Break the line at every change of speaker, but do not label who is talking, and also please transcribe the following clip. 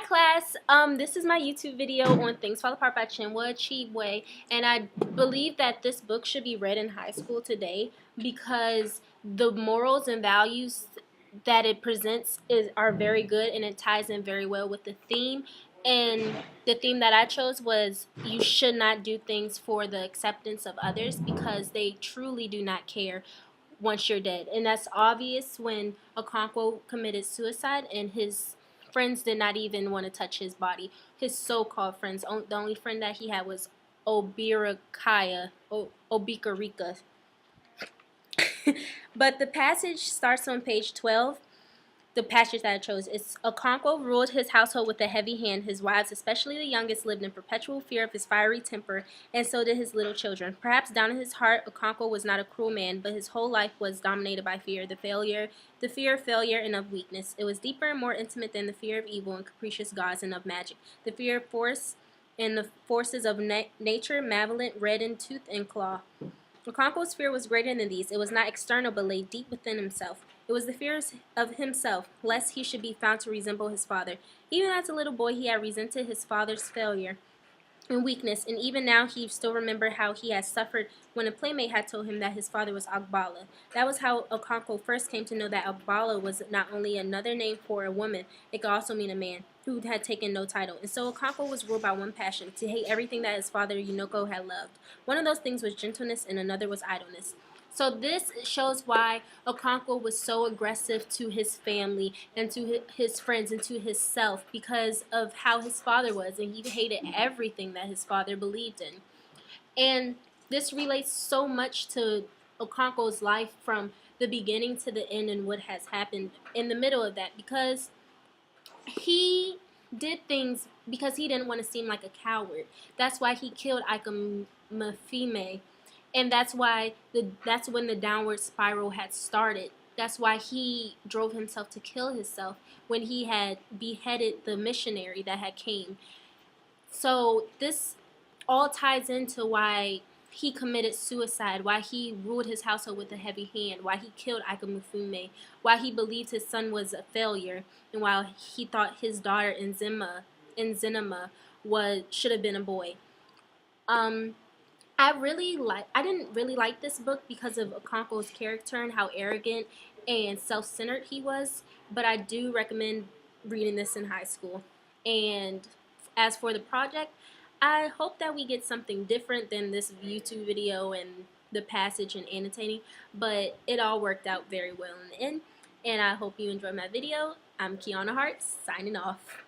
Hi class, this is my YouTube video on Things Fall Apart by Chinua Achebe, and I believe that this book should be read in high school today because the morals and values that it presents are very good, and it ties in very well with the theme. And the theme that I chose was you should not do things for the acceptance of others because they truly do not care once you're dead. And that's obvious when Okonkwo committed suicide and his friends did not even want to touch his body. His so-called friends, the only friend that he had was Obikarika. But the passage starts on page 12. The passage that I chose is Okonkwo ruled his household with a heavy hand. His wives, especially the youngest, lived in perpetual fear of his fiery temper, and so did his little children. Perhaps down in his heart, Okonkwo was not a cruel man, but his whole life was dominated by fear, the fear of failure and of weakness. It was deeper and more intimate than the fear of evil and capricious gods and of magic. The fear of force and the forces of nature, malevolent, red in tooth and claw. Okonkwo's fear was greater than these. It was not external, but lay deep within himself. It was the fear of himself, lest he should be found to resemble his father. Even as a little boy, he had resented his father's failure and weakness, and even now he still remembered how he had suffered when a playmate had told him that his father was Agbala. That was how Okonkwo first came to know that Agbala was not only another name for a woman, it could also mean a man who had taken no title. And so Okonkwo was ruled by one passion, to hate everything that his father Unoko had loved. One of those things was gentleness, and another was idleness. So this shows why Okonkwo was so aggressive to his family and to his friends and to himself because of how his father was, and he hated everything that his father believed in. And this relates so much to Okonkwo's life from the beginning to the end and what has happened in the middle of that, because he did things because he didn't want to seem like a coward. That's why he killed Ikamafime. And that's when the downward spiral had started. That's why he drove himself to kill himself when he had beheaded the missionary that had came. So this all ties into why he committed suicide, why he ruled his household with a heavy hand, why he killed Ikamufume, why he believed his son was a failure, and why he thought his daughter Zenema should have been a boy. I didn't really like this book because of Okonkwo's character and how arrogant and self-centered he was, but I do recommend reading this in high school. And as for the project, I hope that we get something different than this YouTube video and the passage and annotating, but it all worked out very well in the end, and I hope you enjoyed my video. I'm Kianna Hart, signing off.